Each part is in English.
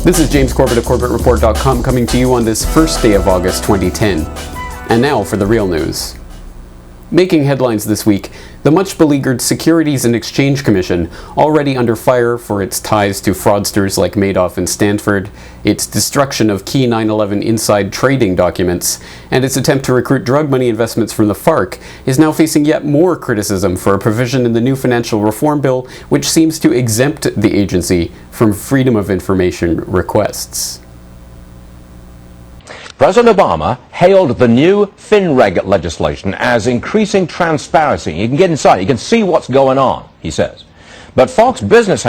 This is James Corbett of CorbettReport.com coming to you on this first day of August 2010. And now for the real news. Making headlines this week, the much-beleaguered Securities and Exchange Commission, already under fire for its ties to fraudsters like Madoff and Stanford, its destruction of key 9/11 inside trading documents, and its attempt to recruit drug money investments from the FARC, is now facing yet more criticism for a provision in the new financial reform bill which seems to exempt the agency from freedom of information requests. President Obama hailed the new FinReg legislation as increasing transparency. You can get inside, you can see what's going on, he says. But FOXBusiness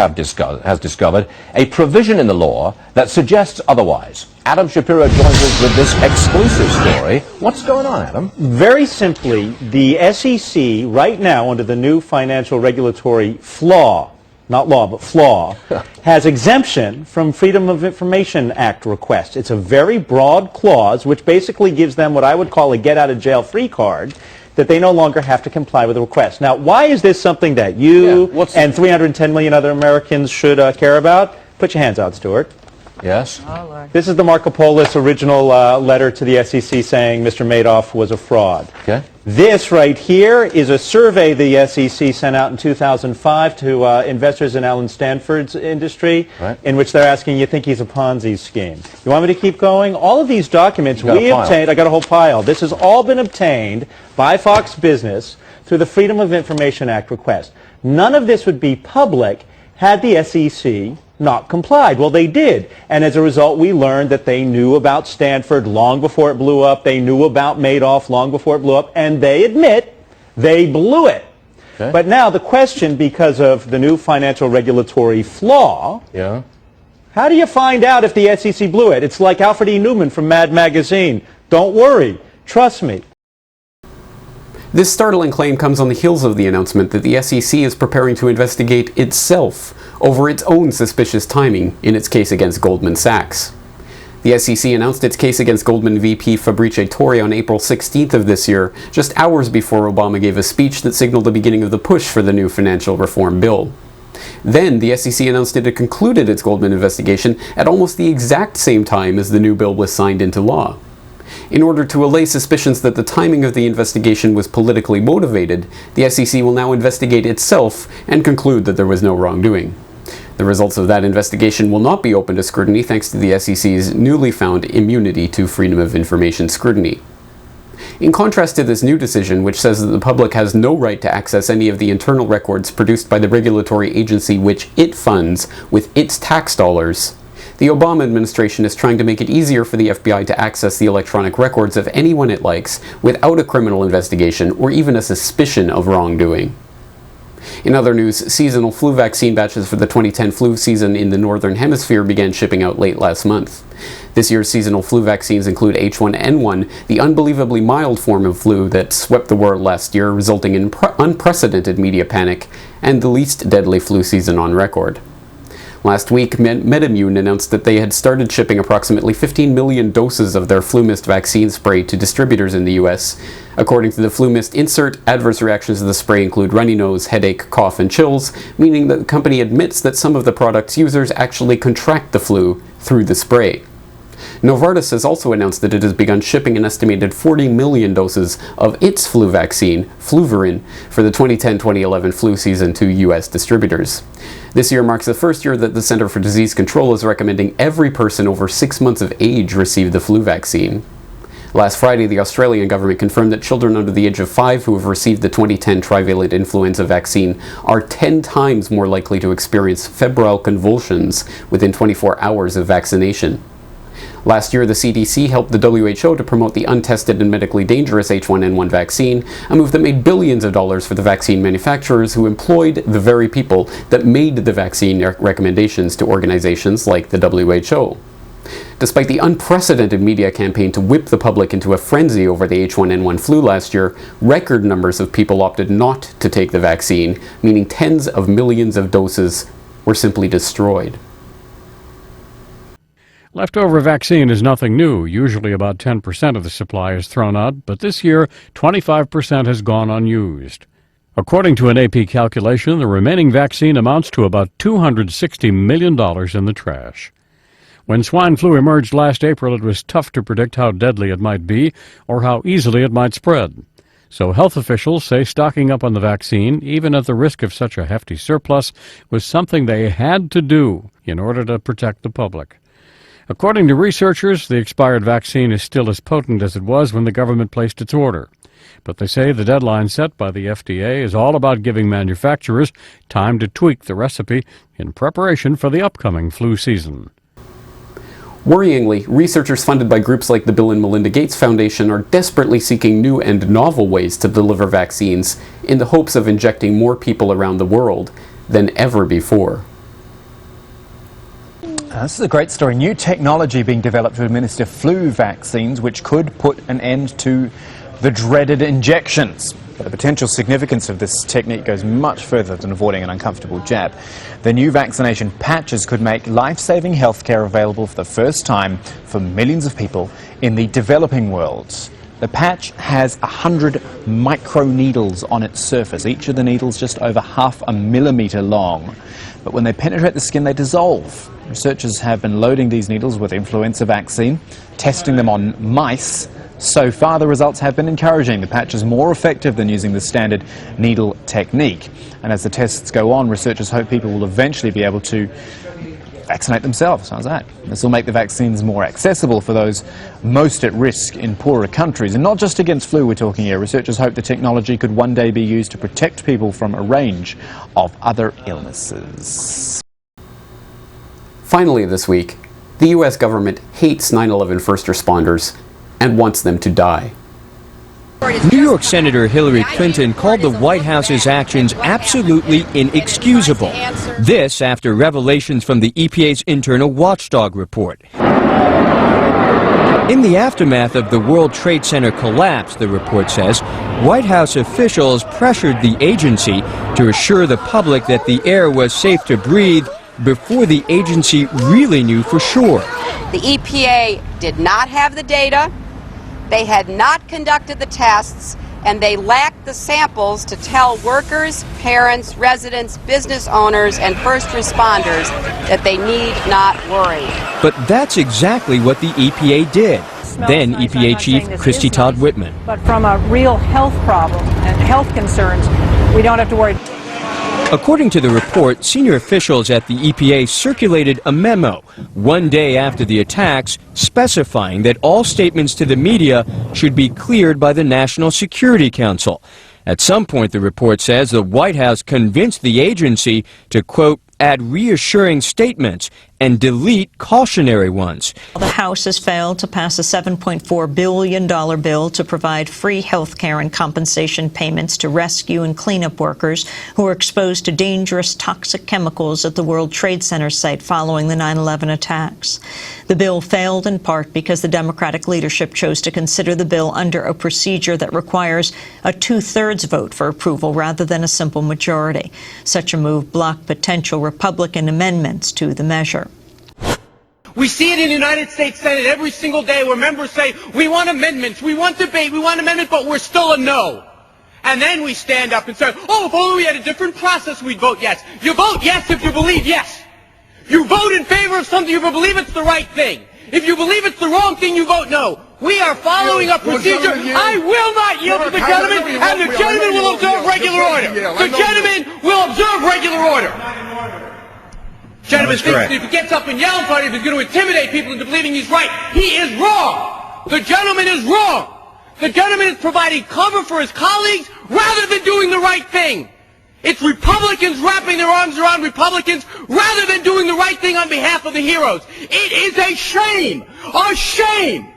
has discovered a provision in the law that suggests otherwise. Adam Shapiro joins us with this exclusive story. What's going on, Adam? Very simply, the SEC right now, under the new financial regulatory flaw, not law, but flaw, has exemption from Freedom of Information Act requests. It's a very broad clause which basically gives them what I would call a get-out-of-jail-free card, that they no longer have to comply with the request. Now, why is this something that you and 310 million other Americans should care about? Put your hands out, Stuart. Yes. Oh, Lord. This is the Marco Polis original letter to the SEC saying Mr. Madoff was a fraud. Okay. This right here is a survey the SEC sent out in 2005 to investors in Alan Stanford's industry, right, in which they're asking, you think he's a Ponzi scheme? You want me to keep going? All of these documents we obtained, I got a whole pile. This has all been obtained by FOXBusiness through the Freedom of Information Act request. None of this would be public had the SEC not complied. Well, they did. And as a result, we learned that they knew about Stanford long before it blew up. They knew about Madoff long before it blew up. And they admit they blew it. Okay. But now the question, because of the new financial regulatory flaw, how do you find out if the SEC blew it? It's like Alfred E. Newman from Mad Magazine. Don't worry. Trust me. This startling claim comes on the heels of the announcement that the SEC is preparing to investigate itself over its own suspicious timing in its case against Goldman Sachs. The SEC announced its case against Goldman VP Fabrizio Torre on April 16th of this year, just hours before Obama gave a speech that signaled the beginning of the push for the new financial reform bill. Then, the SEC announced it had concluded its Goldman investigation at almost the exact same time as the new bill was signed into law. In order to allay suspicions that the timing of the investigation was politically motivated, the SEC will now investigate itself and conclude that there was no wrongdoing. The results of that investigation will not be open to scrutiny thanks to the SEC's newly found immunity to Freedom of Information scrutiny. In contrast to this new decision, which says that the public has no right to access any of the internal records produced by the regulatory agency which it funds with its tax dollars, the Obama administration is trying to make it easier for the FBI to access the electronic records of anyone it likes without a criminal investigation or even a suspicion of wrongdoing. In other news, seasonal flu vaccine batches for the 2010 flu season in the Northern Hemisphere began shipping out late last month. This year's seasonal flu vaccines include H1N1, the unbelievably mild form of flu that swept the world last year, resulting in unprecedented media panic, and the least deadly flu season on record. Last week, MedImmune announced that they had started shipping approximately 15 million doses of their FluMist vaccine spray to distributors in the US. According to the FluMist insert, adverse reactions to the spray include runny nose, headache, cough, and chills, meaning that the company admits that some of the product's users actually contract the flu through the spray. Novartis has also announced that it has begun shipping an estimated 40 million doses of its flu vaccine, Fluvirin, for the 2010-2011 flu season to US distributors. This year marks the first year that the Center for Disease Control is recommending every person over 6 months of age receive the flu vaccine. Last Friday, the Australian government confirmed that children under the age of 5 who have received the 2010 trivalent influenza vaccine are 10 times more likely to experience febrile convulsions within 24 hours of vaccination. Last year, the CDC helped the WHO to promote the untested and medically dangerous H1N1 vaccine, a move that made billions of dollars for the vaccine manufacturers who employed the very people that made the vaccine recommendations to organizations like the WHO. Despite the unprecedented media campaign to whip the public into a frenzy over the H1N1 flu last year, record numbers of people opted not to take the vaccine, meaning tens of millions of doses were simply destroyed. Leftover vaccine is nothing new. Usually about 10% of the supply is thrown out, but this year 25% has gone unused. According to an AP calculation, the remaining vaccine amounts to about $260 million in the trash. When swine flu emerged last April, it was tough to predict how deadly it might be or how easily it might spread. So health officials say stocking up on the vaccine, even at the risk of such a hefty surplus, was something they had to do in order to protect the public. According to researchers, the expired vaccine is still as potent as it was when the government placed its order. But they say the deadline set by the FDA is all about giving manufacturers time to tweak the recipe in preparation for the upcoming flu season. Worryingly, researchers funded by groups like the Bill and Melinda Gates Foundation are desperately seeking new and novel ways to deliver vaccines in the hopes of injecting more people around the world than ever before. This is a great story. New technology being developed to administer flu vaccines, which could put an end to the dreaded injections. But the potential significance of this technique goes much further than avoiding an uncomfortable jab. The new vaccination patches could make life-saving healthcare available for the first time for millions of people in the developing world. The patch has 100 microneedles on its surface, each of the needles just over 0.5 millimeter long. But when they penetrate the skin, they dissolve. Researchers have been loading these needles with influenza vaccine, testing them on mice. So far, the results have been encouraging. The patch is more effective than using the standard needle technique. And as the tests go on, researchers hope people will eventually be able to vaccinate themselves. How's that? This will make the vaccines more accessible for those most at risk in poorer countries. And not just against flu we're talking here. Researchers hope the technology could one day be used to protect people from a range of other illnesses. Finally this week, the US government hates 9/11 first responders and wants them to die. New York Senator Hillary Clinton called the White House's actions absolutely inexcusable. This after revelations from the EPA's internal watchdog report. In the aftermath of the World Trade Center collapse, the report says, White House officials pressured the agency to assure the public that the air was safe to breathe before the agency really knew for sure. The EPA did not have the data. They had not conducted the tests, and they lacked the samples to tell workers, parents, residents, business owners, and first responders that they need not worry. But that's exactly what the EPA did. Then EPA Chief Christy Todd Whitman. But from a real health problem and health concerns, we don't have to worry. According to the report, senior officials at the EPA circulated a memo one day after the attacks specifying that all statements to the media should be cleared by the National Security Council. At some point, the report says the White House convinced the agency to, quote, add reassuring statements and delete cautionary ones. The House has failed to pass a $7.4 billion bill to provide free health care and compensation payments to rescue and cleanup workers who were exposed to dangerous toxic chemicals at the World Trade Center site following the 9/11 attacks. The bill failed in part because the Democratic leadership chose to consider the bill under a procedure that requires a 2/3 vote for approval rather than a simple majority. Such a move blocked potential Republican amendments to the measure. We see it in the United States Senate every single day where members say, we want amendments, we want debate, we want amendment, but we're still a no. And then we stand up and say, oh, if only we had a different process, we'd vote yes. You vote yes if you believe yes. You vote in favor of something if you believe it's the right thing. If you believe it's the wrong thing, you vote no. We are following a procedure. I will not yield to the gentleman, and the gentleman will observe regular order. The gentleman will observe regular order. Gentleman thinks that if he gets up and yells at it, he's going to intimidate people into believing he's right. He is wrong. The gentleman is wrong. The gentleman is providing cover for his colleagues rather than doing the right thing. It's Republicans wrapping their arms around Republicans rather than doing the right thing on behalf of the heroes. It is a shame. A shame.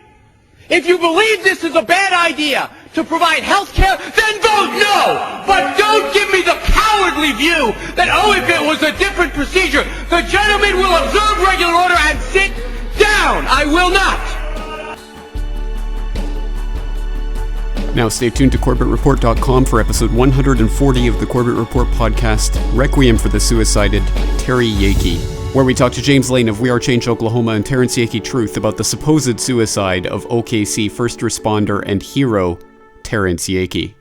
If you believe this is a bad idea to provide health care, then vote no. But don't give me the cowardly view that, oh, if it was a different procedure, the gentleman will observe regular order and sit down. I will not. Now stay tuned to CorbettReport.com for episode 140 of the Corbett Report podcast, Requiem for the Suicided, Terry Yakey, where we talk to James Lane of We Are Change Oklahoma and Terrence Yakey Truth about the supposed suicide of OKC first responder and hero, Terrence Yakey.